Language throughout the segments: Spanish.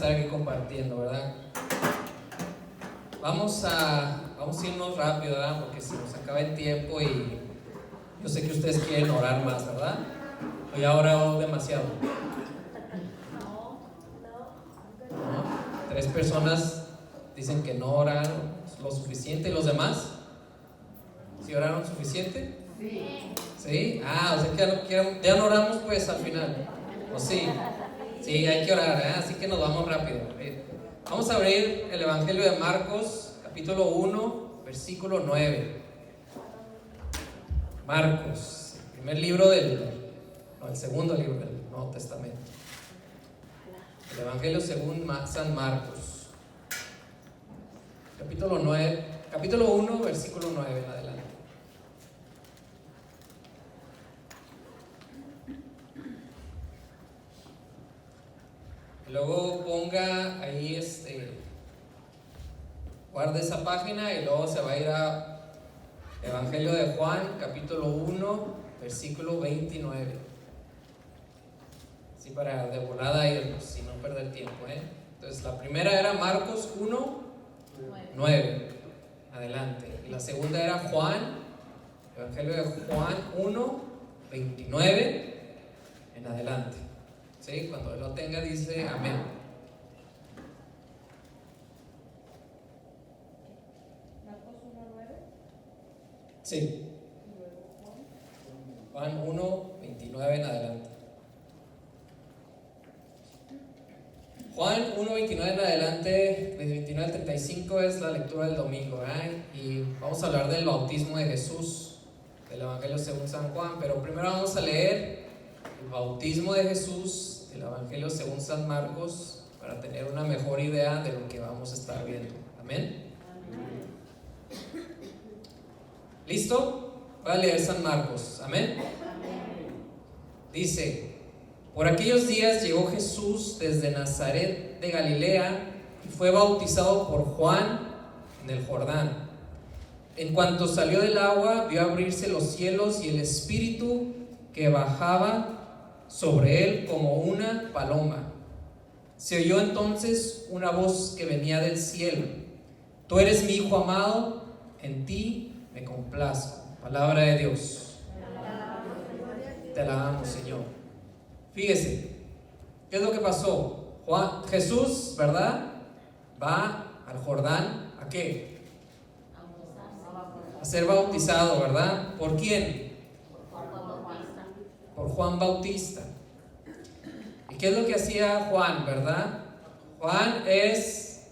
estar aquí compartiendo, ¿verdad? Vamos a irnos rápido, ¿verdad? Porque se nos acaba el tiempo y yo sé que ustedes quieren orar más, ¿verdad? O ya he orado demasiado. ¿No? 3 personas dicen que no oraron lo suficiente. ¿Y los demás? ¿Sí oraron suficiente? ¿Sí? O sea que ya no oramos pues al final. ¿O sí? Sí, hay que orar, ¿eh? Así que nos vamos rápido. Vamos a abrir el Evangelio de Marcos, capítulo 1, versículo 9. Marcos, el primer libro el segundo libro del Nuevo Testamento. El Evangelio según San Marcos. Capítulo 1, versículo 9 en adelante. Luego ponga ahí guarde esa página y luego se va a ir a Evangelio de Juan, capítulo 1, versículo 29. Así para de volada irnos, sin no perder tiempo, ¿eh? Entonces la primera era Marcos 1, 9. Adelante. Y la segunda era Juan, Evangelio de Juan 1, 29 en adelante. ¿Sí? Cuando lo tenga dice amén. Marcos 1:9. Sí. Juan 1, 29 en adelante. Juan 1, 29 en adelante, de 29 al 35 es la lectura del domingo, ¿eh? Y vamos a hablar del bautismo de Jesús, del Evangelio según San Juan, pero primero vamos a leer el bautismo de Jesús, el Evangelio según San Marcos, para tener una mejor idea de lo que vamos a estar viendo. Amén. ¿Listo? Voy a leer San Marcos. Amén. Dice: por aquellos días llegó Jesús desde Nazaret de Galilea y fue bautizado por Juan en el Jordán. En cuanto salió del agua, vio abrirse los cielos y el Espíritu que bajaba sobre él como una paloma. Se oyó entonces una voz que venía del cielo: tú eres mi Hijo amado, en ti me complazco. Palabra de Dios. Te alabamos, Señor. Fíjese, ¿qué es lo que pasó? Jesús, ¿verdad? Va al Jordán, ¿a qué? A ser bautizado, ¿verdad? ¿Por quién? Por Juan Bautista. ¿Y qué es lo que hacía Juan, verdad? Juan es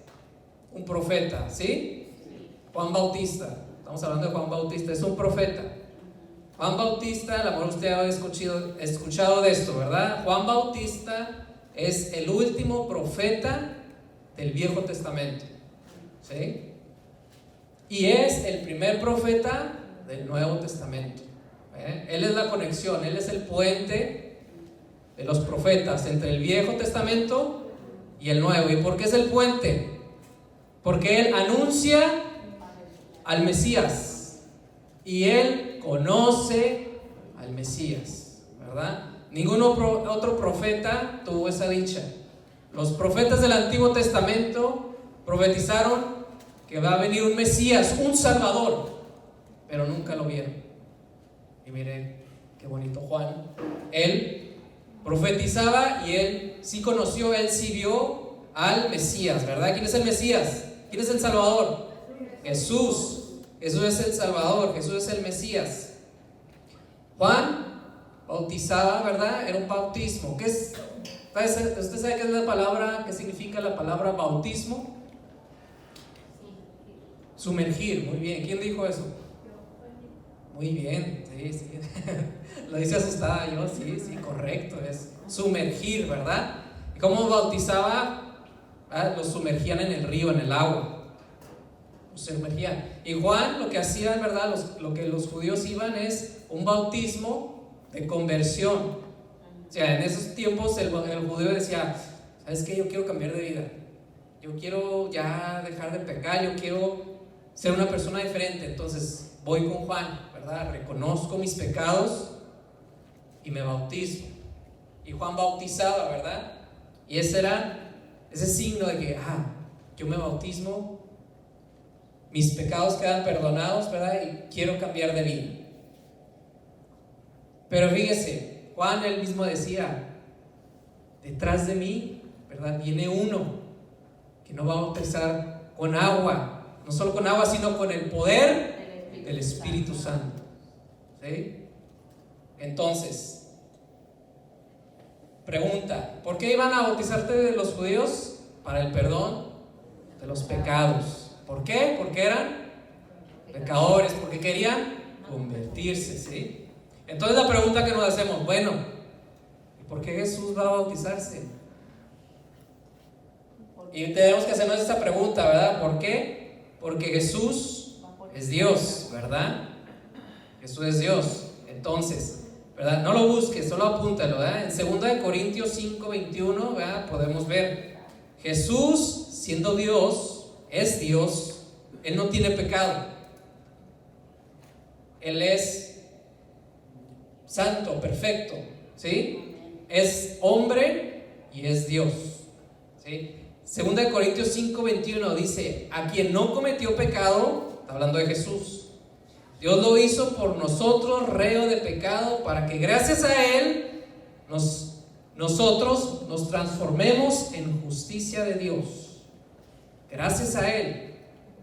un profeta, ¿sí? Juan Bautista, estamos hablando de Juan Bautista, es un profeta. Juan Bautista, a lo mejor usted ha escuchado de esto, ¿verdad? Juan Bautista es el último profeta del Viejo Testamento, ¿sí? Y es el primer profeta del Nuevo Testamento. Él es la conexión, él es el puente de los profetas entre el Viejo Testamento y el Nuevo. ¿Y por qué es el puente? Porque él anuncia al Mesías y él conoce al Mesías, ¿verdad? Ningún otro profeta tuvo esa dicha. Los profetas del Antiguo Testamento profetizaron que va a venir un Mesías, un Salvador, pero nunca lo vieron. Y miren qué bonito Juan, él profetizaba y él sí conoció, él sí vio al Mesías, ¿verdad? ¿Quién es el Mesías? ¿Quién es el Salvador? Jesús. Jesús es el Salvador, Jesús es el Mesías. Juan bautizaba, ¿verdad? Era un bautismo. ¿Qué es? ¿Usted sabe qué es la palabra, qué significa la palabra bautismo? Sumergir, muy bien. ¿Quién dijo eso? Muy bien, sí. Lo dice asustada yo, sí, correcto. Es sumergir, ¿verdad? ¿Y cómo bautizaba? Los sumergían en el río, en el agua. Se sumergían. Y Juan lo que hacía, ¿verdad? Lo que los judíos iban es un bautismo de conversión. O sea, en esos tiempos el judío decía: ¿sabes qué? Yo quiero cambiar de vida. Yo quiero ya dejar de pecar. Yo quiero ser una persona diferente. Entonces voy con Juan, ¿verdad? Reconozco mis pecados y me bautizo. Y Juan bautizaba, ¿verdad? Y ese era ese signo de que, yo me bautismo, mis pecados quedan perdonados, ¿verdad? Y quiero cambiar de vida. Pero fíjese, Juan él mismo decía, detrás de mí, ¿verdad? Viene uno que no va a bautizar con agua, no solo con agua, sino con el poder del Espíritu Santo. ¿Sí? Entonces, pregunta, ¿por qué iban a bautizarte los judíos? Para el perdón de los pecados. ¿Por qué? Porque eran pecadores, porque querían convertirse, ¿sí? Entonces la pregunta que nos hacemos, bueno, ¿y por qué Jesús va a bautizarse? Y tenemos que hacernos esta pregunta, ¿verdad? ¿Por qué? Porque Jesús es Dios, ¿verdad? Jesús es Dios. Entonces, ¿verdad? No lo busques, solo apúntalo, ¿verdad? En 2 Corintios 5:21, ¿verdad? Podemos ver, Jesús, siendo Dios, es Dios, Él no tiene pecado. Él es santo, perfecto, ¿sí? Es hombre y es Dios, ¿sí? 2 Corintios 5:21 dice, a quien no cometió pecado, está hablando de Jesús, Dios lo hizo por nosotros reo de pecado, para que gracias a Él nosotros nos transformemos en justicia de Dios. Gracias a Él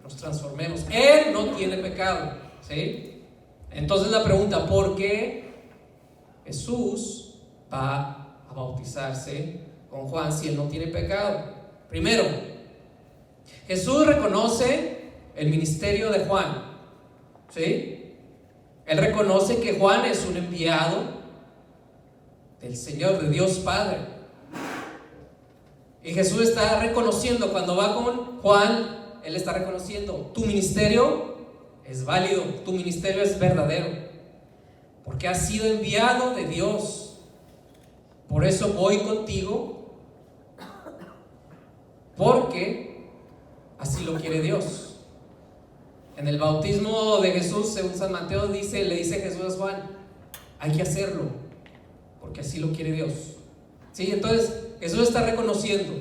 nos transformemos. Él no tiene pecado, ¿sí? Entonces la pregunta, ¿por qué Jesús va a bautizarse con Juan si Él no tiene pecado? Primero, Jesús reconoce el ministerio de Juan, ¿sí? Él reconoce que Juan es un enviado del Señor, de Dios Padre. Y Jesús está reconociendo, cuando va con Juan, Él está reconociendo, tu ministerio es válido, tu ministerio es verdadero, porque has sido enviado de Dios. Por eso voy contigo, porque así lo quiere Dios. En el bautismo de Jesús, según San Mateo, le dice Jesús a Juan, hay que hacerlo, porque así lo quiere Dios. ¿Sí? Entonces Jesús está reconociendo,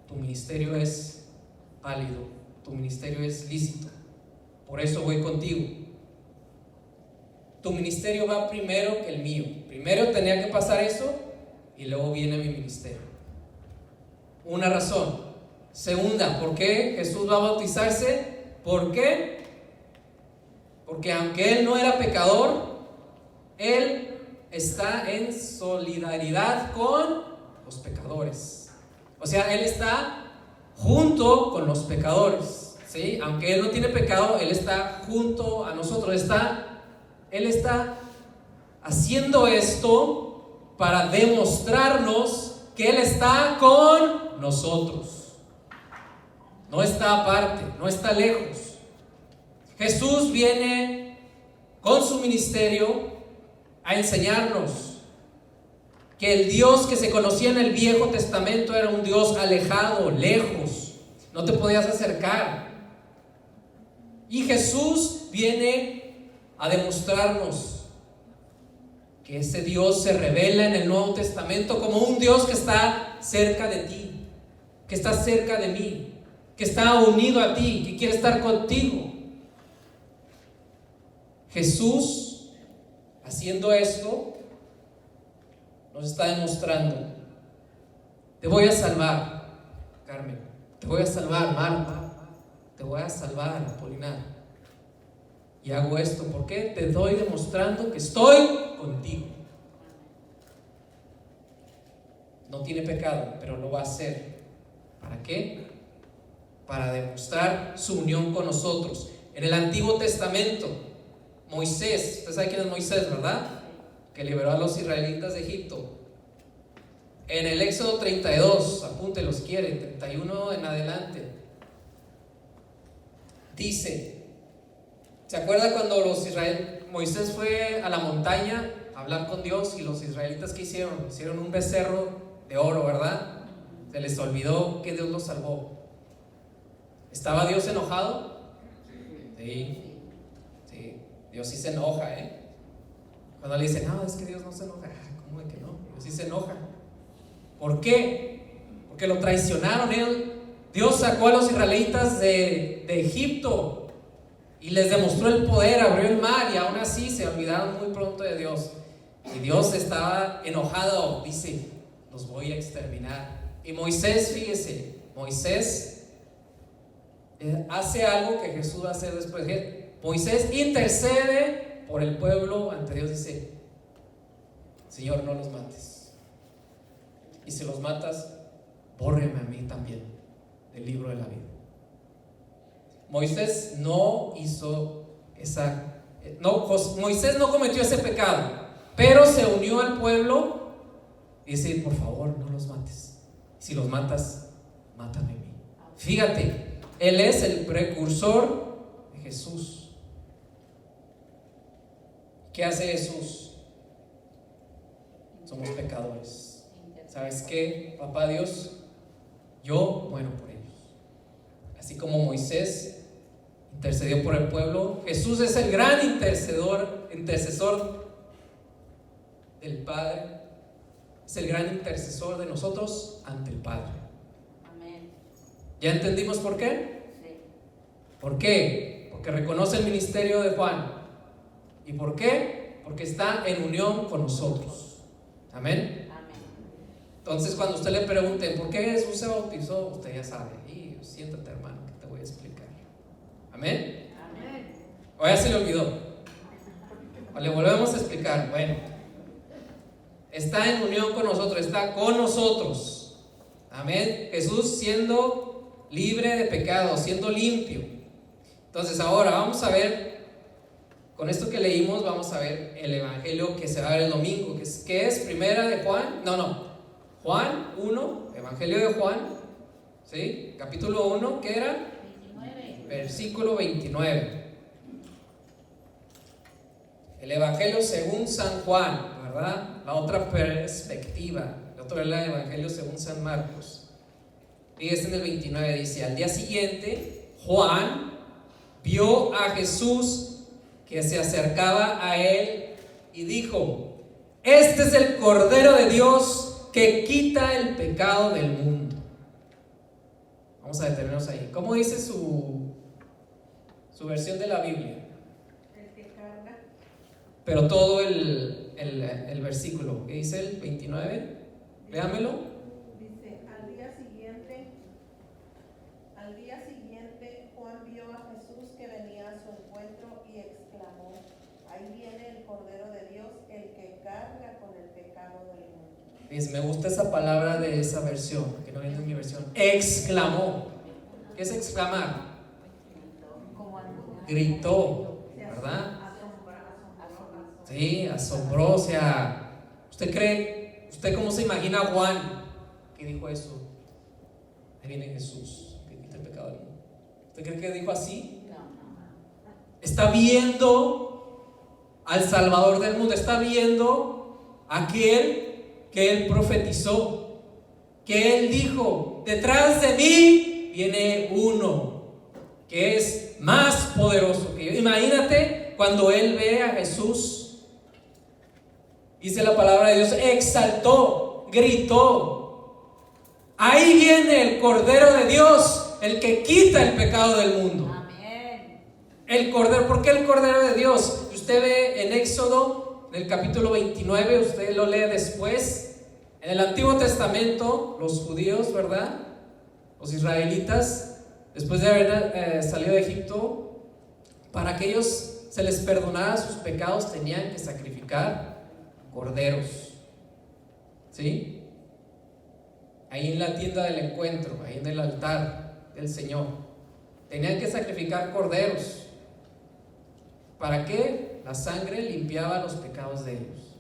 tu ministerio es válido, tu ministerio es lícito, por eso voy contigo. Tu ministerio va primero que el mío. Primero tenía que pasar eso y luego viene mi ministerio. Una razón. Segunda, ¿por qué Jesús va a bautizarse? ¿Por qué? Porque aunque Él no era pecador, Él está en solidaridad con los pecadores. O sea, Él está junto con los pecadores, ¿sí? Aunque Él no tiene pecado, Él está junto a nosotros. Él está haciendo esto para demostrarnos que Él está con nosotros. No está aparte, no está lejos. Jesús viene con su ministerio a enseñarnos que el Dios que se conocía en el Viejo Testamento era un Dios alejado, lejos, no te podías acercar. Y Jesús viene a demostrarnos que ese Dios se revela en el Nuevo Testamento como un Dios que está cerca de ti, que está cerca de mí, que está unido a ti, que quiere estar contigo. Jesús, haciendo esto, nos está demostrando, te voy a salvar, Carmen, te voy a salvar, Marta, te voy a salvar, Apolinar. Y hago esto, ¿por qué? Te doy demostrando que estoy contigo. No tiene pecado, pero lo va a hacer. ¿Para qué? Para demostrar su unión con nosotros. En el Antiguo Testamento, Moisés, usted sabe quién es Moisés, ¿verdad? Que liberó a los israelitas de Egipto. En el Éxodo 32, apúntelo si quiere, 31 en adelante, dice, ¿se acuerda cuando Moisés fue a la montaña a hablar con Dios y los israelitas qué hicieron? Hicieron un becerro de oro, ¿verdad? Se les olvidó que Dios los salvó. ¿Estaba Dios enojado? Sí, Dios sí se enoja, Cuando le dicen, no, es que Dios no se enoja. ¿Cómo de que no? Dios sí se enoja. ¿Por qué? porque lo traicionaron. Dios sacó a los israelitas de Egipto y les demostró el poder, abrió el mar, y aún así se olvidaron muy pronto de Dios. Y Dios estaba enojado, dice: los voy a exterminar. Y Moisés, fíjese, Moisés hace algo que Jesús va a hacer después. Moisés intercede por el pueblo ante Dios, dice: Señor, no los mates, y si los matas, bórreme a mí también del libro de la vida. Moisés no hizo Moisés no cometió ese pecado, pero se unió al pueblo y dice: por favor, no los mates, si los matas, mátame a mí. Fíjate, él es el precursor de Jesús. ¿Qué hace Jesús? Somos pecadores. ¿Sabes qué, papá Dios? Yo muero por ellos. Así como Moisés intercedió por el pueblo, Jesús es el gran intercesor del Padre. Es el gran intercesor de nosotros ante el Padre. Amén. ¿Ya entendimos por qué? Sí. ¿Por qué? Porque reconoce el ministerio de Juan. ¿Y por qué? Porque está en unión con nosotros. Amén. Amén. Entonces, cuando usted le pregunte ¿por qué Jesús se bautizó?, usted ya sabe. Y siéntate, hermano, que te voy a explicar. Amén. Amén. O ya se le olvidó. O le volvemos a explicar. Bueno, está en unión con nosotros, está con nosotros. Amén. Jesús siendo libre de pecado, siendo limpio. Entonces, ahora vamos a ver. Con esto que leímos, vamos a ver el evangelio que se va a ver el domingo, que es primera de Juan, Juan 1, evangelio de Juan, ¿sí? Capítulo 1, ¿qué era? 29. Versículo 29. El evangelio según San Juan, ¿verdad? La otra perspectiva. El otro es el evangelio según San Marcos. Fíjense en el 29, dice: al día siguiente, Juan vio a Jesús que se acercaba a él y dijo: este es el Cordero de Dios que quita el pecado del mundo. Vamos a detenernos ahí. ¿Cómo dice su versión de la Biblia? El que carga. Pero todo el versículo, ¿qué dice el 29? Léamelo. Dice: al día siguiente Juan vio a Jesús que venía a su encuentro y exclamó: ahí viene el Cordero de Dios, el que carga con el pecado del mundo. Me gusta esa palabra de esa versión, que no viene en mi versión. Exclamó. ¿Qué es exclamar? Como Gritó, ¿verdad? Sí, asombró. O sea, ¿usted cómo se imagina a Juan que dijo eso? Ahí viene Jesús que quita el pecado del mundo. ¿Usted cree que dijo así? No. Está viendo al Salvador del mundo, está viendo a aquel que él profetizó, que él dijo: detrás de mí viene uno que es más poderoso que yo. Imagínate cuando él ve a Jesús, dice la palabra de Dios, exaltó, gritó: ahí viene el Cordero de Dios, el que quita el pecado del mundo. Amén. El Cordero. ¿Por qué el Cordero de Dios? Usted ve en Éxodo, en el capítulo 29, usted lo lee después. En el Antiguo Testamento, los judíos, ¿verdad? Los israelitas, después de haber salido de Egipto, para que ellos se les perdonara sus pecados, tenían que sacrificar corderos. ¿Sí? Ahí en la tienda del encuentro, ahí en el altar del Señor, tenían que sacrificar corderos. ¿Para qué? La sangre limpiaba los pecados de ellos.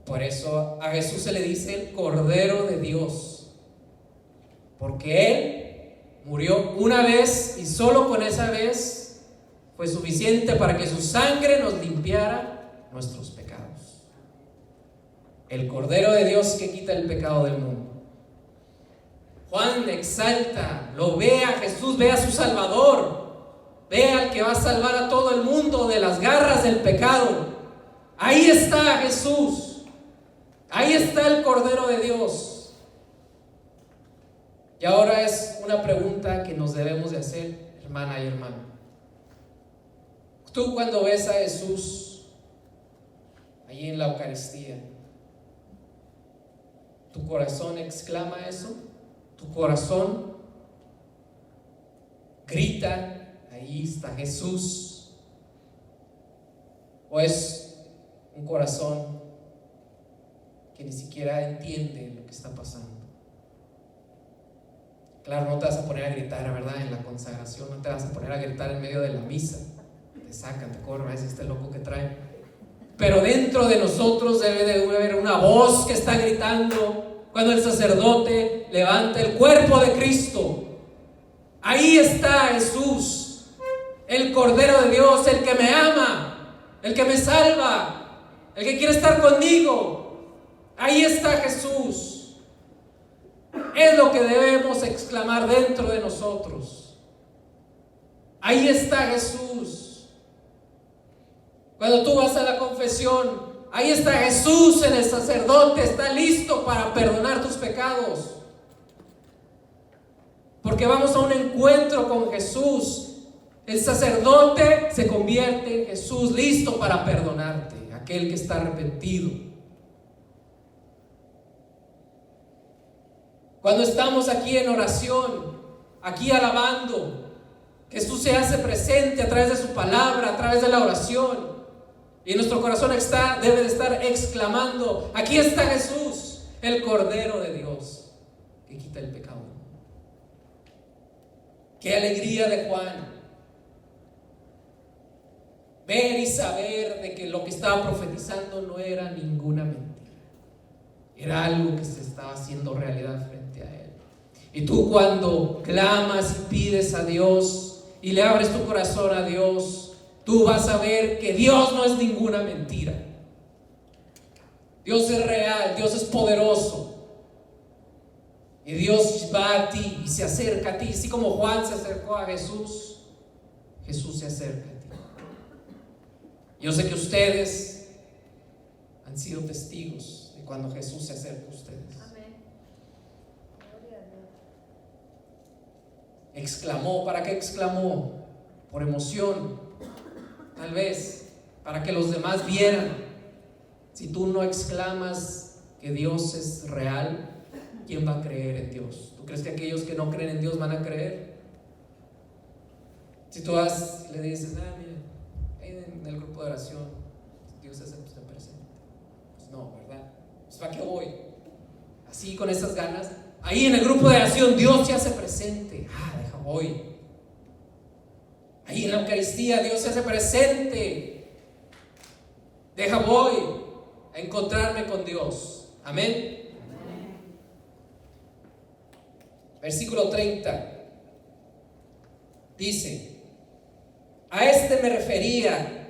Por eso a Jesús se le dice el Cordero de Dios, porque Él murió una vez y solo con esa vez fue suficiente para que su sangre nos limpiara nuestros pecados. El Cordero de Dios que quita el pecado del mundo. Juan exalta, lo ve a Jesús, ve a su Salvador, ve al que va a salvar a todo el mundo de las garras del pecado. Ahí está Jesús, ahí está el Cordero de Dios. pregunta que nos debemos de hacer, hermana y hermano. Tú cuando ves a Jesús allí en la Eucaristía, ¿tu corazón exclama eso? ¿Tu corazón grita, ahí está Jesús? ¿O es un corazón que ni siquiera entiende lo que está pasando? Claro, no te vas a poner a gritar, ¿verdad? En la consagración, no te vas a poner a gritar en medio de la misa. Te sacan, te corren, a veces este loco que trae. Pero dentro de nosotros debe de haber una voz que está gritando cuando el sacerdote levanta el cuerpo de Cristo. Ahí está Jesús, el Cordero de Dios, el que me ama, el que me salva, el que quiere estar conmigo. Ahí está Jesús. Es lo que debemos exclamar dentro de nosotros. Ahí está Jesús. Cuando tú vas a la confesión, ahí está Jesús en el sacerdote, está listo para perdonar tus pecados. Porque vamos a un encuentro con Jesús. El sacerdote se convierte en Jesús, listo para perdonarte, aquel que está arrepentido. Cuando estamos aquí en oración, aquí alabando, Jesús se hace presente a través de su palabra, a través de la oración. Y nuestro corazón debe de estar exclamando: aquí está Jesús, el Cordero de Dios, que quita el pecado. Qué alegría de Juan ver y saber de que lo que estaba profetizando no era ninguna mentira. Era algo que se estaba haciendo realidad frente a él. Y tú, cuando clamas y pides a Dios y le abres tu corazón a Dios, tú vas a ver que Dios no es ninguna mentira. Dios es real, Dios es poderoso. Y Dios va a ti y se acerca a ti. Así como Juan se acercó a Jesús, Jesús se acerca a ti. Yo sé que ustedes han sido testigos de cuando Jesús se acerca a ustedes. Amén. Gloria a Dios. Exclamó. ¿Para qué exclamó? Por emoción, tal vez, para que los demás vieran. Si tú no exclamas que Dios es real, ¿quién va a creer en Dios? ¿Tú crees que aquellos que no creen en Dios van a creer? Si tú vas y le dices: mira, ahí en el grupo de oración Dios se hace presente. Pues no, ¿verdad? Pues ¿para qué voy? Así, con esas ganas. Ahí en el grupo de oración Dios se hace presente. Deja voy. Ahí en la Eucaristía Dios se hace presente. Deja voy a encontrarme con Dios. Amén. Versículo 30 dice: a este me refería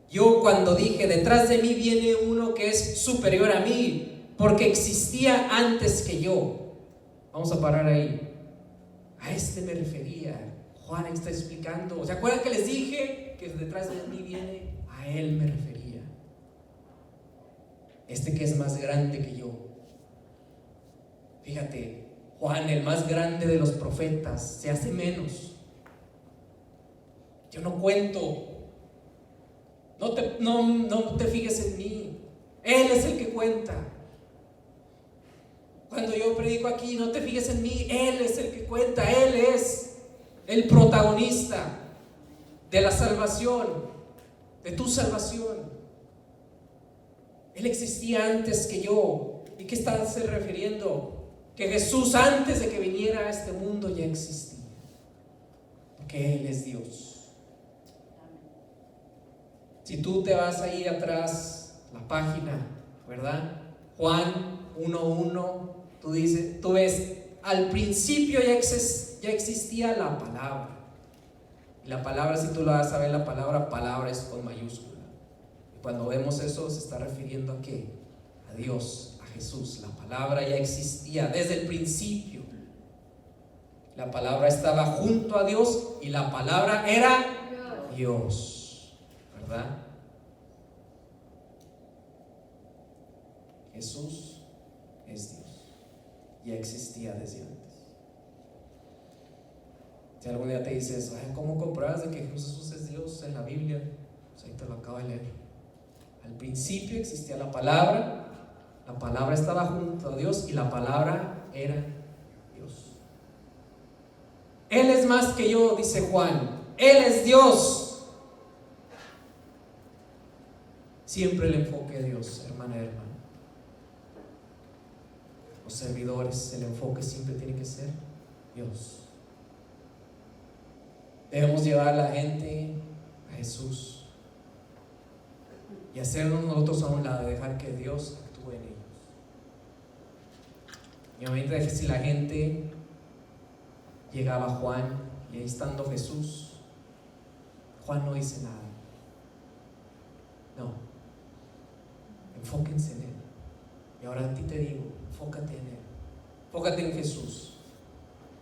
yo cuando dije: detrás de mí viene uno que es superior a mí, porque existía antes que yo. Vamos a parar ahí. A este me refería. Juan está explicando. ¿Se acuerdan que les dije que detrás de mí viene? A él me refería. Este que es más grande que yo. Fíjate, Juan, el más grande de los profetas, se hace menos. Yo no cuento. No te fijes en mí. Él es el que cuenta. Cuando yo predico aquí, no te fijes en mí. Él es el que cuenta. Él es el protagonista de la salvación, de tu salvación. Él existía antes que yo. ¿Y qué estás refiriendo? Que Jesús, antes de que viniera a este mundo, ya existía, porque Él es Dios. Si tú te vas ahí atrás, la página, ¿verdad? Juan 1:1, tú ves, al principio ya existía la palabra. Y la palabra, si tú la vas a ver, la palabra es con mayúscula. Y cuando vemos eso, se está refiriendo ¿a qué? A Dios, a Jesús. La palabra ya existía desde el principio. La palabra estaba junto a Dios y la palabra era Dios, ¿verdad? Jesús es Dios. Ya existía desde antes. Si algún día te dices, "Ay, ¿cómo compruebas de que Jesús es Dios en la Biblia?" Pues ahí te lo acabo de leer. Al principio existía la palabra estaba junto a Dios y la palabra era Dios. Él es más que yo, dice Juan. Él es Dios. Siempre el enfoque de Dios, hermana y hermano. Los servidores, el enfoque siempre tiene que ser Dios. Debemos llevar a la gente a Jesús y hacernos nosotros a un lado, dejar que Dios actúe en ellos. Y obviamente si la gente llegaba a Juan y ahí estando Jesús, Juan no dice nada. No, enfóquense en Él. Y ahora a ti te digo, enfócate en Él, enfócate en Jesús.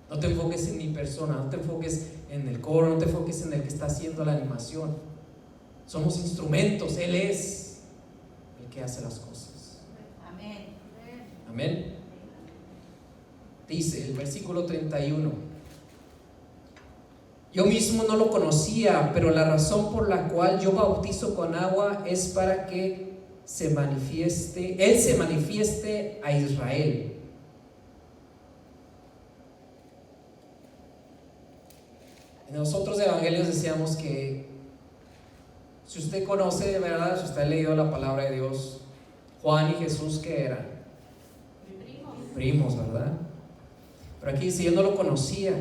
No te enfoques en mi persona, no te enfoques en el coro, no te enfoques en el que está haciendo la animación. Somos instrumentos, Él es el que hace las cosas. Amén. Amén. Dice el versículo 31: yo mismo no lo conocía, pero la razón por la cual yo bautizo con agua es para que Él se manifieste a Israel. En los otros evangelios decíamos que si usted conoce de verdad, si usted ha leído la palabra de Dios, Juan y Jesús, ¿qué eran? Primos, ¿verdad? Pero aquí dice, yo no lo conocía.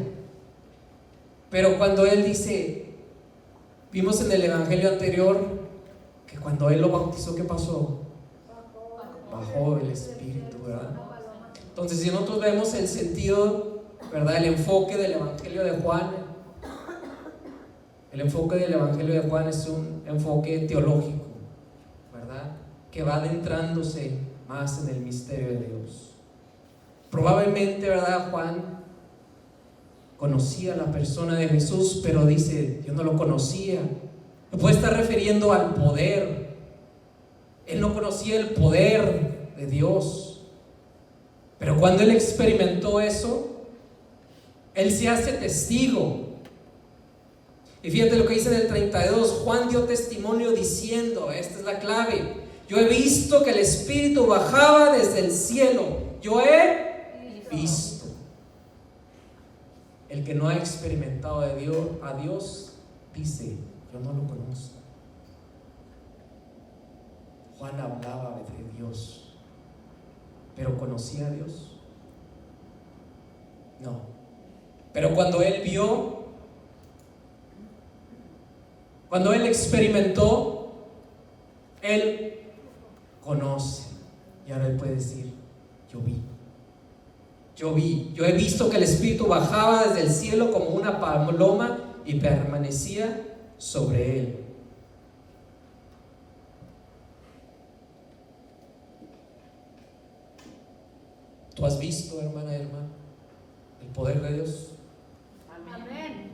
Pero cuando él dice, vimos en el evangelio anterior que cuando él lo bautizó, ¿qué pasó? Bajó el Espíritu, ¿verdad? Entonces, si nosotros vemos el sentido, ¿verdad? El enfoque del evangelio de Juan, el enfoque del evangelio de Juan es un enfoque teológico, ¿verdad? Que va adentrándose más en el misterio de Dios. Probablemente, ¿verdad? Juan conocía a la persona de Jesús, pero dice, yo no lo conocía. Me puede estar refiriendo al poder. Él no conocía el poder de Dios. Pero cuando él experimentó eso, él se hace testigo. Y fíjate lo que dice en el 32, Juan dio testimonio diciendo, esta es la clave, yo he visto que el Espíritu bajaba desde el cielo. Yo he visto. El que no ha experimentado a Dios dice, yo no lo conozco. Juan hablaba de Dios, pero ¿conocía a Dios? No. Pero cuando él vio, cuando él experimentó, él conoce. Y ahora él puede decir, yo vi. Yo he visto que el Espíritu bajaba desde el cielo como una paloma y permanecía sobre él. ¿Tú has visto, hermana y hermano, el poder de Dios? Amén.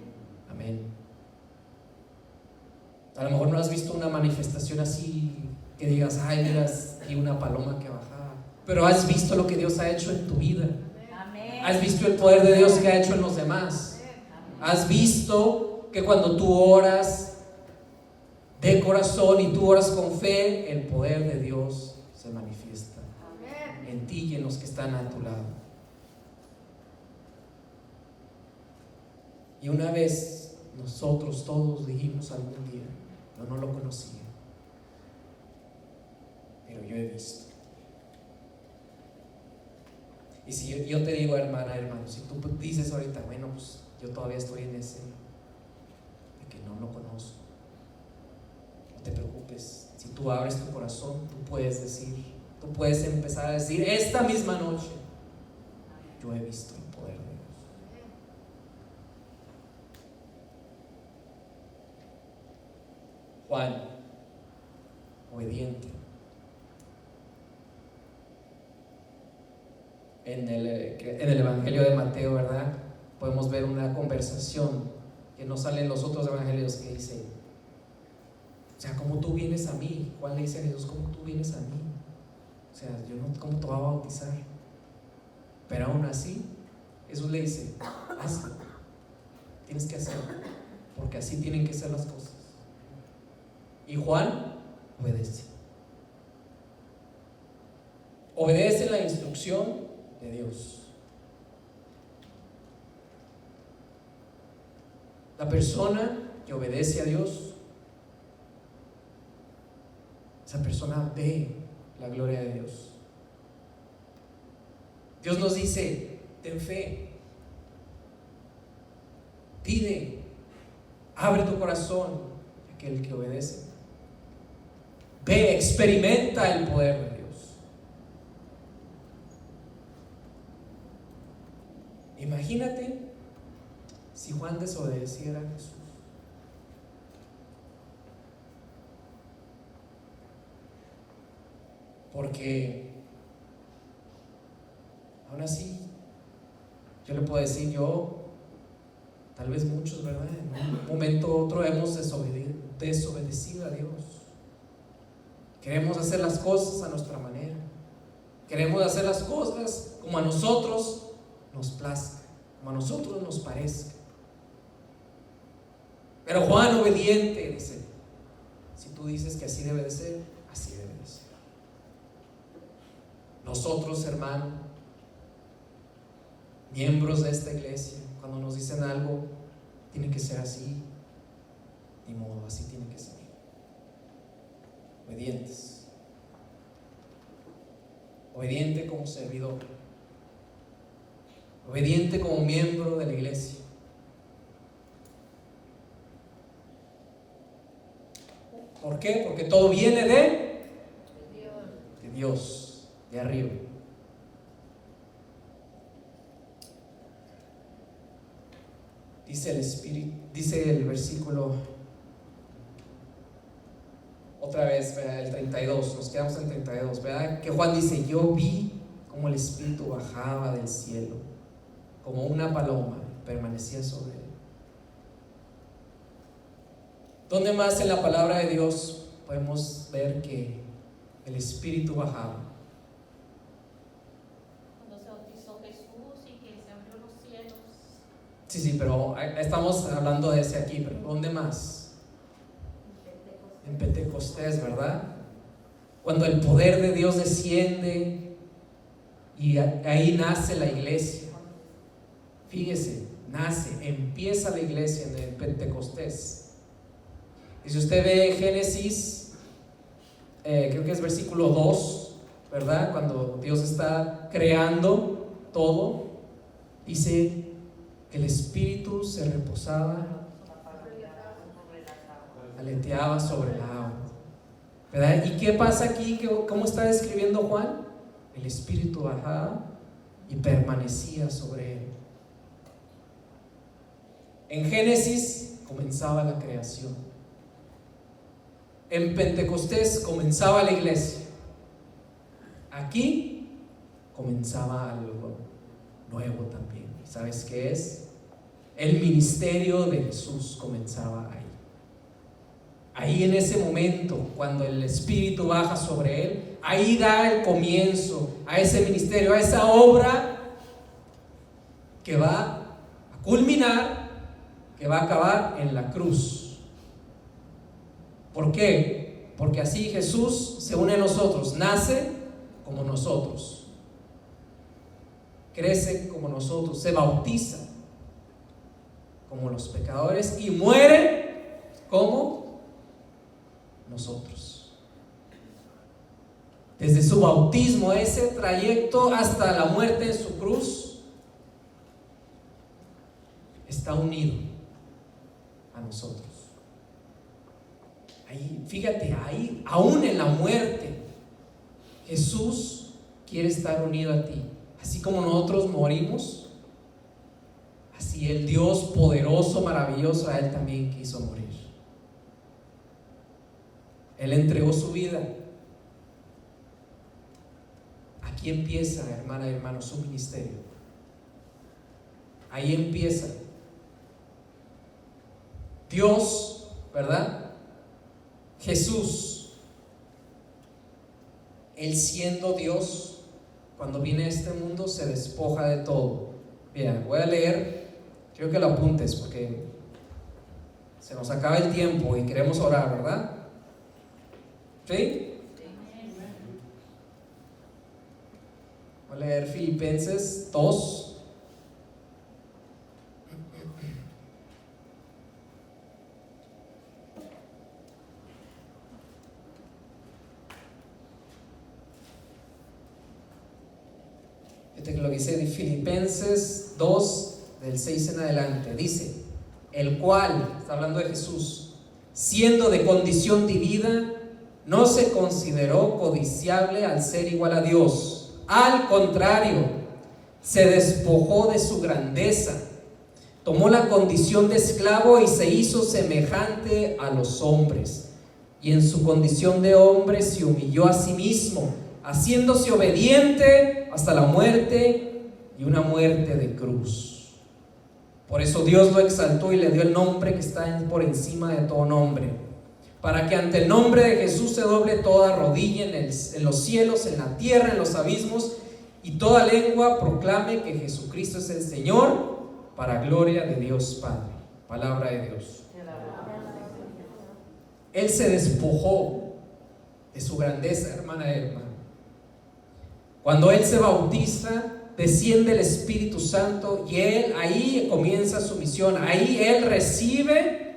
Amén. A lo mejor no has visto una manifestación así que digas, ay, mira, y una paloma que bajaba, pero has visto lo que Dios ha hecho en tu vida. Has visto el poder de Dios que ha hecho en los demás. Has visto que cuando tú oras de corazón y tú oras con fe, el poder de Dios se manifiesta en ti y en los que están a tu lado. Y una vez nosotros todos dijimos algún día, yo no lo conocía, pero yo he visto. Y si yo te digo, hermano, si tú dices ahorita, bueno, pues yo todavía estoy en ese, de que no lo conozco, no te preocupes. Si tú abres tu corazón, tú puedes decir, tú puedes empezar a decir, esta misma noche, yo he visto el poder de Dios. Juan, obediente. En el Evangelio de Mateo, ¿verdad? Podemos ver una conversación que no sale en los otros evangelios que dice, o sea, ¿cómo tú vienes a mí? Juan le dice a Jesús, ¿cómo tú vienes a mí? O sea, yo no, ¿cómo te voy a bautizar? Pero aún así, Jesús le dice, hazlo. tienes que hacerlo, porque así tienen que ser las cosas. Y Juan obedece. Obedece la instrucción de Dios. La persona que obedece a Dios, esa persona ve la gloria de Dios. Dios nos dice, ten fe, pide, abre tu corazón. Aquel que obedece, ve, experimenta el poder de Dios. Imagínate si Juan desobedeciera a Jesús. Porque aún así, yo le puedo decir, tal vez muchos, ¿verdad? En un momento u otro hemos desobedecido a Dios. Queremos hacer las cosas a nuestra manera. Queremos hacer las cosas como a nosotros nos plazca, como a nosotros nos parezca. Pero Juan, obediente, dice, si tú dices que así debe de ser, así debe de ser. Nosotros, hermano, miembros de esta iglesia, cuando nos dicen algo, tiene que ser así, ni modo, así tiene que ser. Obedientes. Obediente como servidor. Obediente como miembro de la iglesia. ¿Por qué? Porque todo viene de Dios, de arriba. Dice el Espíritu, dice el versículo, otra vez, ¿verdad? El 32, nos quedamos en 32, ¿verdad? Que Juan dice, yo vi como el Espíritu bajaba del cielo, como una paloma, permanecía sobre él. ¿Dónde más en la palabra de Dios podemos ver que el Espíritu bajaba? Cuando se bautizó Jesús y que se abrió los cielos. Sí, pero estamos hablando de ese aquí, pero ¿dónde más? En Pentecostés, ¿verdad? Cuando el poder de Dios desciende y ahí nace la iglesia. Fíjese, empieza la iglesia en el Pentecostés. Y si usted ve Génesis, creo que es versículo 2, ¿verdad? Cuando Dios está creando todo, dice que el Espíritu se reposaba, aleteaba sobre el agua, ¿verdad? ¿Y qué pasa aquí? ¿Cómo está describiendo Juan? El Espíritu bajaba y permanecía sobre él. En Génesis comenzaba la creación. En Pentecostés comenzaba la iglesia. Aquí comenzaba algo nuevo también. ¿Sabes qué es? El ministerio de Jesús comenzaba ahí. Ahí en ese momento, cuando el Espíritu baja sobre él, ahí da el comienzo a ese ministerio, a esa obra que va a culminar, que va a acabar en la cruz. ¿Por qué? Porque así Jesús se une a nosotros, nace como nosotros, crece como nosotros, se bautiza como los pecadores y muere como nosotros. Desde su bautismo, ese trayecto hasta la muerte en su cruz, está unido a nosotros. Ahí, fíjate, ahí, aún en la muerte, Jesús quiere estar unido a ti. Así como nosotros morimos, así el Dios poderoso, maravilloso, a Él también quiso morir. Él entregó su vida. Aquí empieza, hermana y hermano, su ministerio. Ahí empieza. Dios, ¿verdad? Jesús, Él siendo Dios, cuando viene a este mundo se despoja de todo. Mira, voy a leer Quiero que lo apuntes porque se nos acaba el tiempo y queremos orar, ¿verdad? ¿Sí? Voy a leer Filipenses 2. Fíjate que lo que dice de Filipenses 2, del 6 en adelante. Dice, el cual, está hablando de Jesús, siendo de condición divina, no se consideró codiciable al ser igual a Dios. Al contrario, se despojó de su grandeza, tomó la condición de esclavo y se hizo semejante a los hombres. Y en su condición de hombre se humilló a sí mismo, haciéndose obediente hasta la muerte y una muerte de cruz. Por eso Dios lo exaltó y le dio el nombre que está por encima de todo nombre, para que ante el nombre de Jesús se doble toda rodilla en los cielos, en la tierra, en los abismos, y toda lengua proclame que Jesucristo es el Señor, para gloria de Dios Padre. Palabra de Dios. Él se despojó de su grandeza, hermana y hermano. Cuando Él se bautiza, desciende el Espíritu Santo y Él ahí comienza su misión. Ahí Él recibe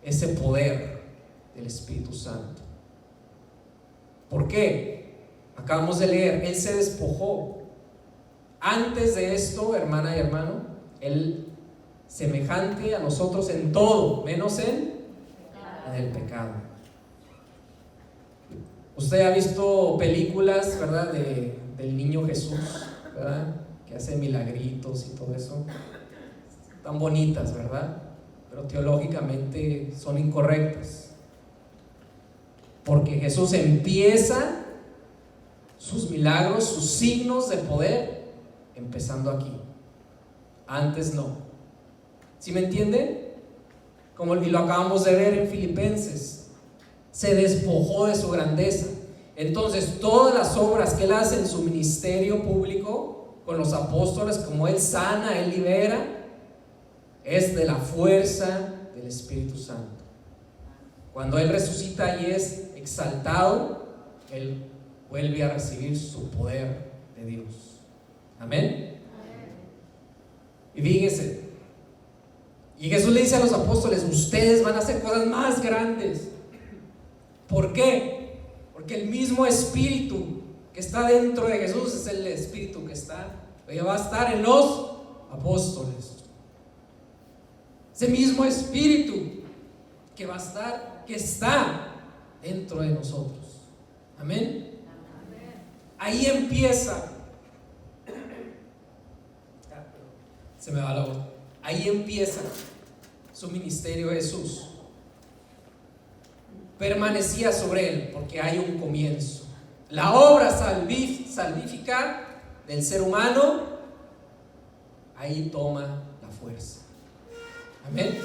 ese poder del Espíritu Santo. ¿Por qué? Acabamos de leer, Él se despojó. Antes de esto, hermana y hermano, Él semejante a nosotros en todo, menos en el pecado. Usted ha visto películas, ¿verdad? Del niño Jesús, ¿verdad? Que hace milagritos y todo eso. Tan bonitas, ¿verdad? Pero teológicamente son incorrectas. Porque Jesús empieza sus milagros, sus signos de poder, empezando aquí. Antes no. ¿Sí me entienden? Como y lo acabamos de ver en Filipenses. Se despojó de su grandeza. Entonces todas las obras que Él hace en su ministerio público con los apóstoles, como Él sana, Él libera, es de la fuerza del Espíritu Santo. Cuando Él resucita y es exaltado, Él vuelve a recibir su poder de Dios. Amén. Y fíjese, y Jesús le dice a los apóstoles, ustedes van a hacer cosas más grandes. ¿Por qué? Porque el mismo Espíritu que está dentro de Jesús es el Espíritu que va a estar en los apóstoles. Ese mismo Espíritu que va a estar, que está dentro de nosotros. Amén. Ahí empieza. Se me va la voz. Ahí empieza su ministerio de Jesús. Permanecía sobre él porque hay un comienzo. La obra salvífica del ser humano, ahí toma la fuerza. Amén.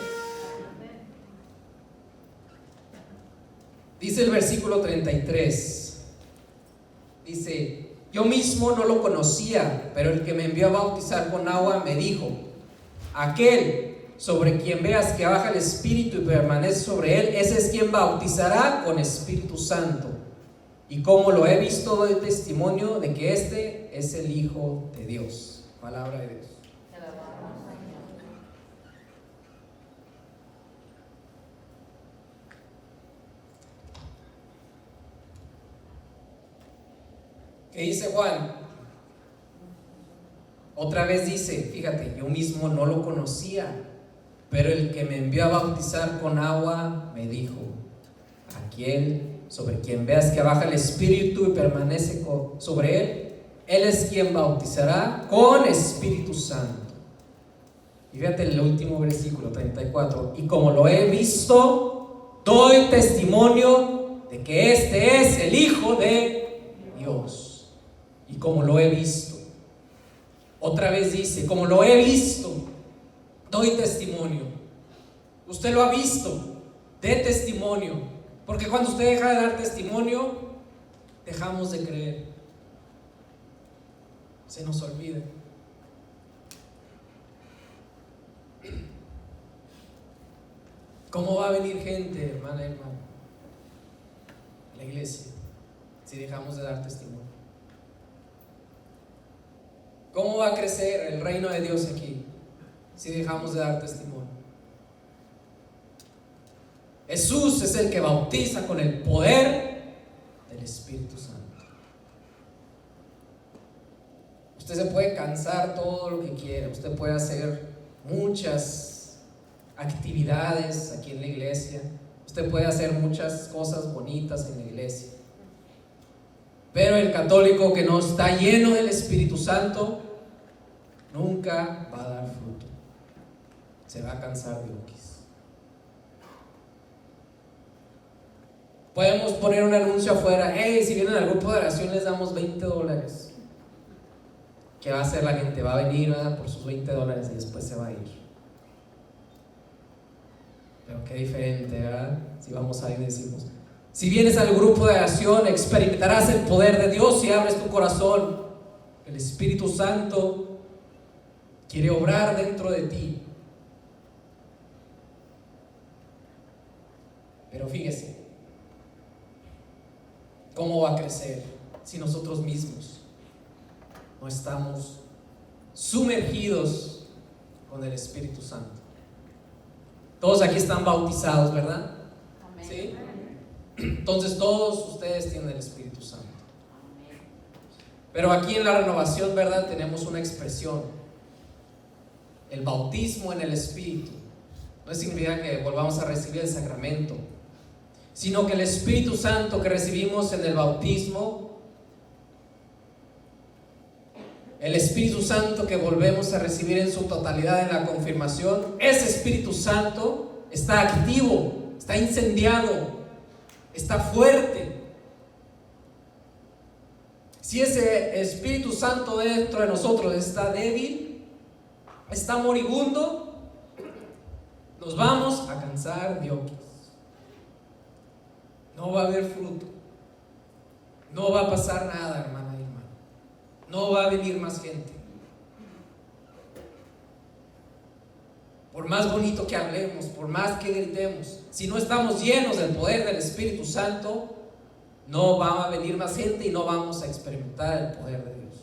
Dice el versículo 33. Dice, yo mismo no lo conocía, pero el que me envió a bautizar con agua me dijo, aquel sobre quien veas que baja el Espíritu y permanece sobre él, ese es quien bautizará con Espíritu Santo. Y como lo he visto, doy testimonio de que este es el Hijo de Dios. Palabra de Dios. ¿Qué dice Juan? Otra vez dice, fíjate, yo mismo no lo conocía, pero el que me envió a bautizar con agua me dijo, aquel sobre quien veas que baja el Espíritu y permanece sobre él es quien bautizará con Espíritu Santo. Y fíjate el último versículo 34, y como lo he visto, doy testimonio de que este es el Hijo de Dios. Y como lo he visto, otra vez dice, como lo he visto, doy testimonio. Usted lo ha visto, dé testimonio. Porque cuando usted deja de dar testimonio, dejamos de creer. Se nos olvida. ¿Cómo va a venir gente, hermana y hermano, a la iglesia si dejamos de dar testimonio? ¿Cómo va a crecer el reino de Dios aquí si dejamos de dar testimonio? Jesús es el que bautiza con el poder del Espíritu Santo. Usted se puede cansar todo lo que quiera, usted puede hacer muchas actividades aquí en la iglesia, usted puede hacer muchas cosas bonitas en la iglesia, pero el católico que no está lleno del Espíritu Santo nunca va a dar fruto, se va a cansar de oquis. Podemos poner un anuncio afuera: hey, si vienen al grupo de oración les damos $20. ¿Qué va a hacer la gente? Va a venir, ¿verdad?, por sus $20 y después se va a ir. Pero qué diferente, ¿verdad? Si vamos ahí y decimos: si vienes al grupo de oración experimentarás el poder de Dios si abres tu corazón. El Espíritu Santo quiere obrar dentro de ti. Pero fíjese, ¿cómo va a crecer si nosotros mismos no estamos sumergidos con el Espíritu Santo? Todos aquí están bautizados, ¿verdad? Amén. ¿Sí? Entonces todos ustedes tienen el Espíritu Santo. Pero aquí en la renovación, ¿verdad?, tenemos una expresión: el bautismo en el Espíritu. No significa que volvamos a recibir el sacramento, sino que el Espíritu Santo que recibimos en el bautismo, el Espíritu Santo que volvemos a recibir en su totalidad en la confirmación, ese Espíritu Santo está activo, está incendiado, está fuerte. Si ese Espíritu Santo dentro de nosotros está débil, está moribundo, nos vamos a cansar de oquis. No va a haber fruto, no va a pasar nada, hermana y hermano, no va a venir más gente. Por más bonito que hablemos, por más que gritemos, si no estamos llenos del poder del Espíritu Santo, no va a venir más gente y no vamos a experimentar el poder de Dios.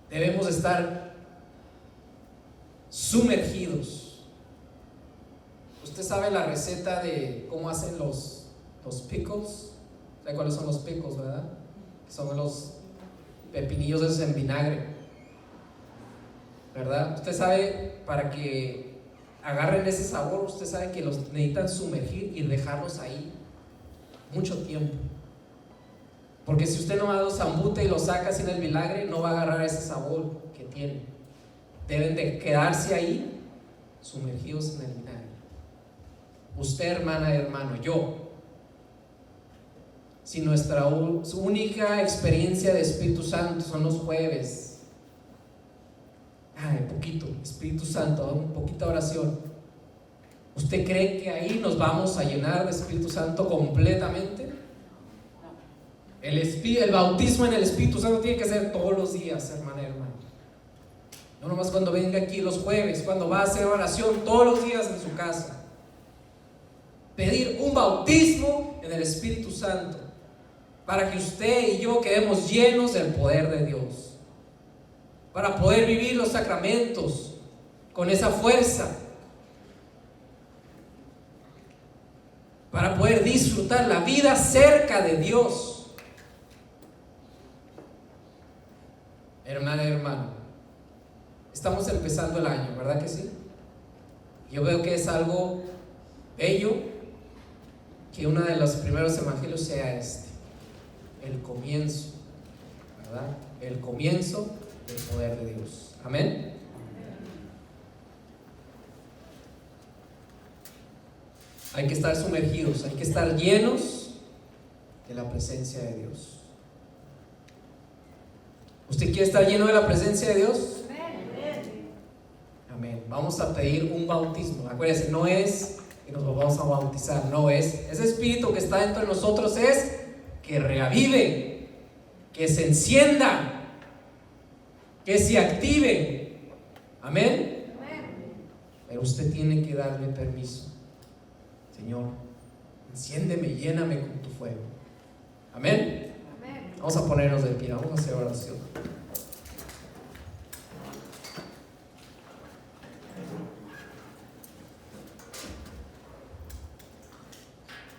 Debemos estar sumergidos. Usted sabe la receta de cómo hacen los pickles. ¿Sabe cuáles son los pickles, verdad? Son los pepinillos esos en vinagre, ¿verdad? Usted sabe, para que agarren ese sabor, usted sabe que los necesitan sumergir y dejarlos ahí mucho tiempo, porque si usted nomás los zambute y los saca sin el vinagre, no va a agarrar ese sabor que tiene. Deben de quedarse ahí sumergidos en el vinagre. Usted, hermana y hermano, yo, si nuestra única experiencia de Espíritu Santo son los jueves, poquito Espíritu Santo, un poquita oración, ¿usted cree que ahí nos vamos a llenar de Espíritu Santo completamente? El bautismo en el Espíritu Santo tiene que ser todos los días, hermana y hermano. No nomás cuando venga aquí los jueves, cuando va a hacer oración todos los días en su casa. Pedir un bautismo en el Espíritu Santo para que usted y yo quedemos llenos del poder de Dios, para poder vivir los sacramentos con esa fuerza, para poder disfrutar la vida cerca de Dios. Hermana y hermano, estamos empezando el año, ¿verdad que sí? Yo veo que es algo bello que uno de los primeros evangelios sea el comienzo, ¿verdad? El comienzo del poder de Dios. Amén. Hay que estar sumergidos, hay que estar llenos de la presencia de Dios. ¿Usted quiere estar lleno de la presencia de Dios? Amén. Vamos a pedir un bautismo. Acuérdense, no es que nos vamos a bautizar, no es. Ese espíritu que está dentro de nosotros es que reavive, que se encienda, que se active. Amén. Pero usted tiene que darle permiso. Señor, enciéndeme, lléname con tu fuego. Amén. Vamos a ponernos de pie, vamos a hacer oración.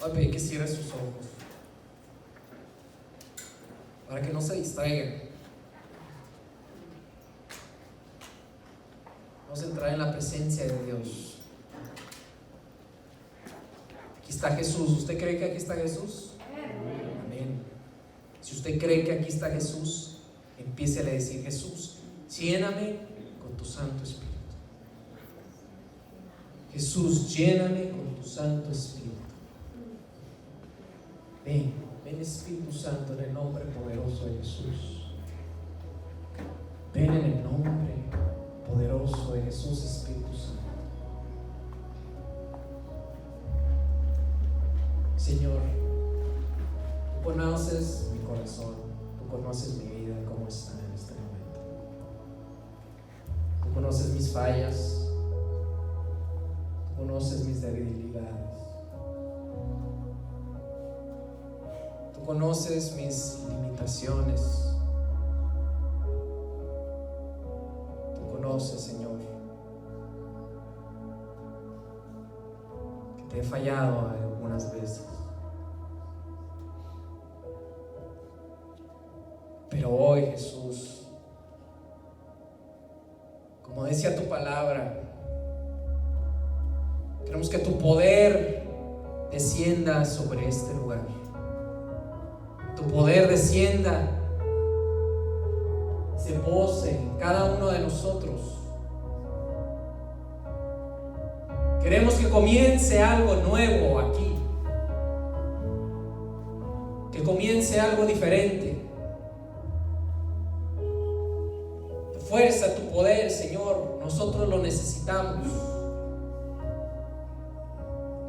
Voy a pedir que cierre sus ojos para que no se distraigan. Vamos a entrar en la presencia de Dios. Aquí está Jesús. ¿Usted cree que aquí está Jesús? Amén. Si usted cree que aquí está Jesús, empiece a decir: Jesús, lléname con tu Santo Espíritu. Jesús, lléname con tu Santo Espíritu. Ven, ven Espíritu Santo, en el nombre poderoso de Jesús. Ven en el nombre poderoso de Jesús, Espíritu Santo. Señor, tú conoces mi corazón, tú conoces mi vida, cómo está en este momento. Tú conoces mis fallas, tú conoces mis debilidades. Tú conoces mis limitaciones. Tú conoces, Señor, que te he fallado algunas veces. Pero hoy, Jesús, como decía tu palabra, queremos que tu poder descienda sobre este lugar. Tu poder descienda, se pose en cada uno de nosotros. Queremos que comience algo nuevo aquí, que comience algo diferente. Tu fuerza, tu poder, Señor, nosotros lo necesitamos.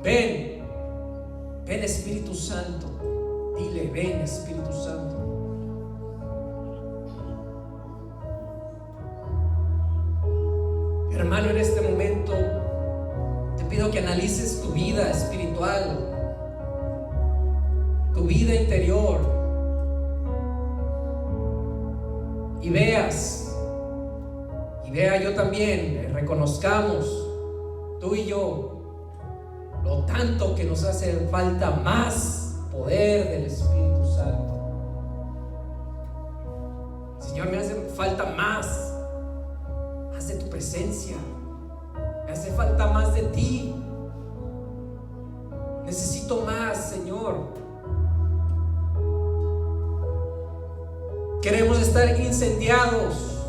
Ven, ven Espíritu Santo. Dile: ven Espíritu Santo. Hermano, en este momento te pido que analices tu vida espiritual, tu vida interior, y veas, y vea yo también, reconozcamos tú y yo lo tanto que nos hace falta más poder del Espíritu Santo. Señor, me hace falta más de tu presencia, me hace falta más de ti. Necesito más, Señor. Queremos estar incendiados,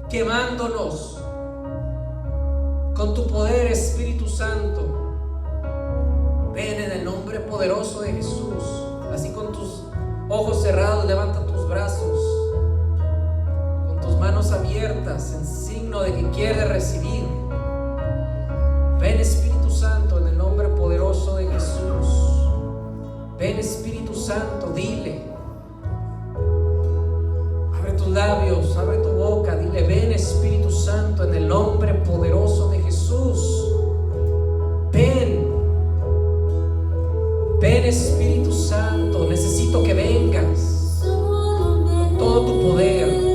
quemándonos con tu poder, Espíritu Santo. Ven en el nombre poderoso de Jesús. Así, con tus ojos cerrados, levanta tus brazos, con tus manos abiertas, en signo de que quieres recibir. Ven Espíritu Santo, en el nombre poderoso de Jesús. Ven Espíritu Santo, dile. Abre tus labios, abre tu boca, dile: ven Espíritu Santo, en el nombre poderoso de Jesús. Ven. Ven Espíritu Santo, necesito que vengas con todo tu poder.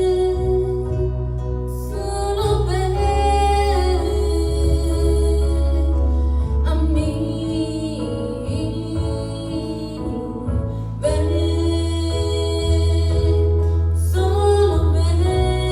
Ven, solo ven.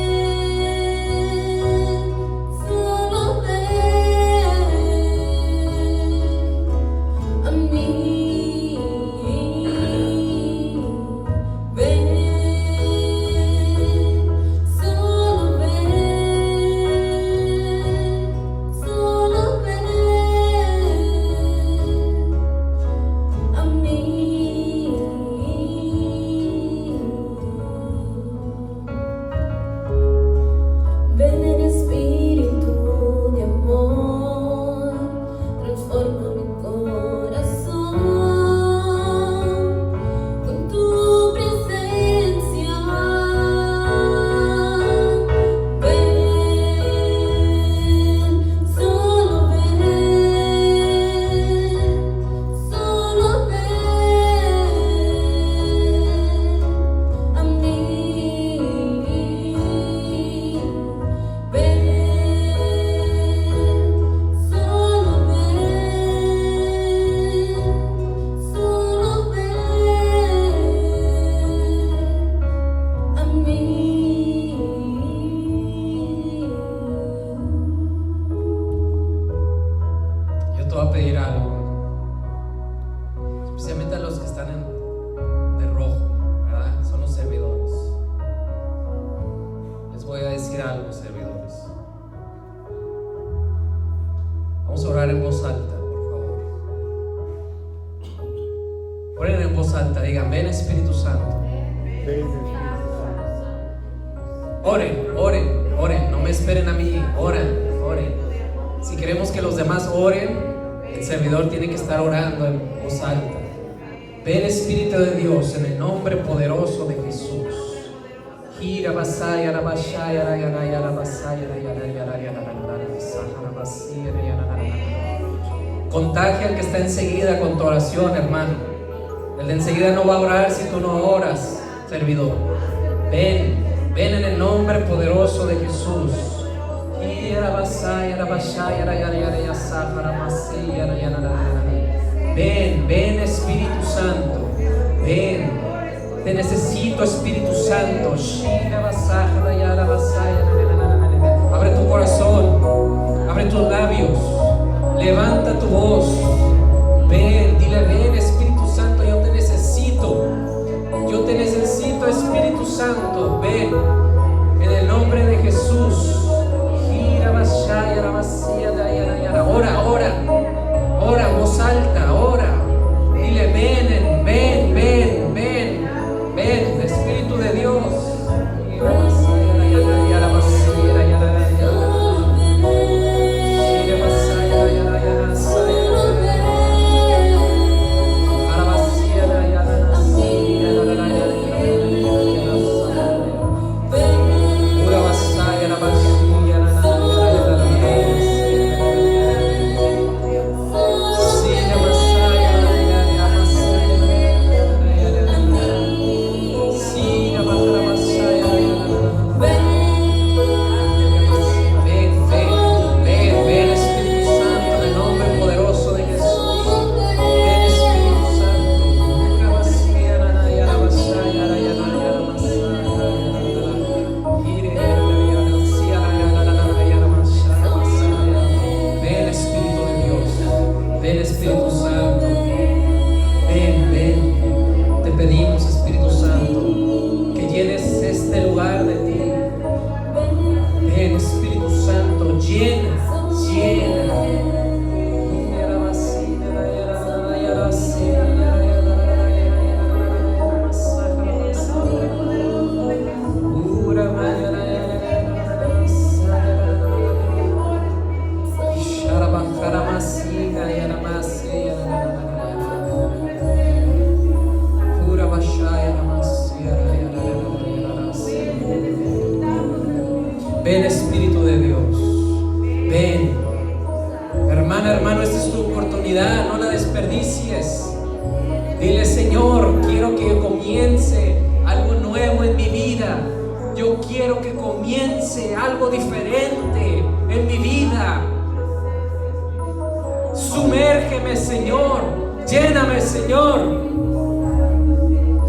alta, digan, ven Espíritu Santo. Oren, oren, oren, no me esperen a mí, oren, oren. Si queremos que los demás oren, el servidor tiene que estar orando en voz alta. Ven Espíritu de Dios en el nombre poderoso de Jesús. Gira basaya la basaya la ya la basaya la ya. Contagia al que está enseguida con tu oración, hermano. El de enseguida no va a orar si tú no oras, servidor. Ven, ven en el nombre poderoso de Jesús. Ven, ven Espíritu Santo, ven. Te necesito, Espíritu Santo. Abre tu corazón, abre tus labios, levanta tu voz. Ven, dile, ven Espíritu Santo, yo te necesito. Yo te necesito, Espíritu Santo. Ven, en el nombre de Jesús. Ora, ora, ora, voz alta, ora. Dile, ven, ven, ven, ven, ven, Espíritu de Dios. Ven Espíritu de Dios, ven. Hermana, hermano, esta es tu oportunidad, no la desperdicies. Dile, Señor, quiero que comience algo nuevo en mi vida. Yo quiero que comience algo diferente en mi vida. Sumérgeme, Señor, lléname, Señor.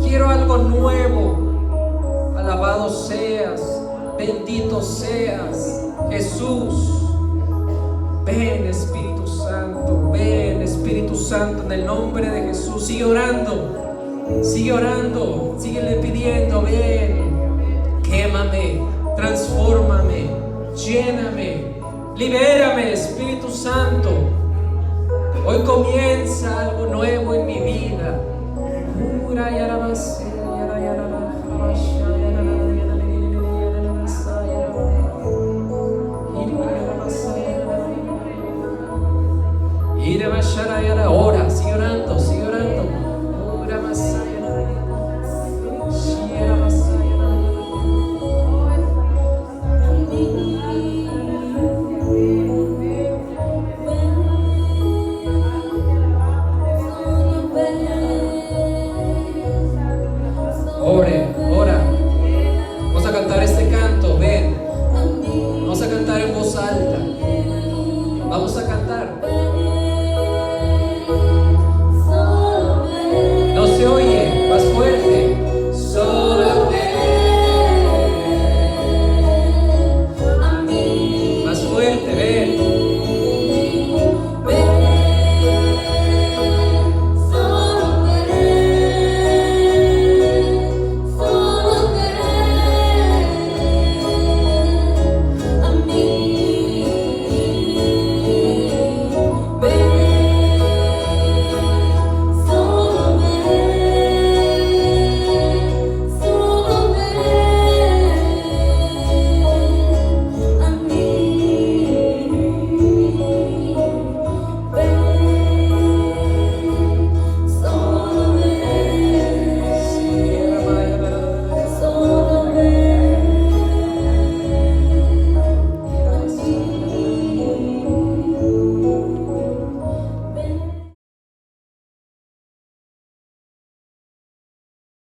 Quiero algo nuevo. Alabado seas, bendito seas, Jesús. Ven Espíritu Santo, ven Espíritu Santo, en el nombre de Jesús. Sigue orando, síguele pidiendo, ven, quémame, transfórmame, lléname, libérame, Espíritu Santo. Hoy comienza algo nuevo en mi vida. Ora, sigue orando, sigue orando. Ore.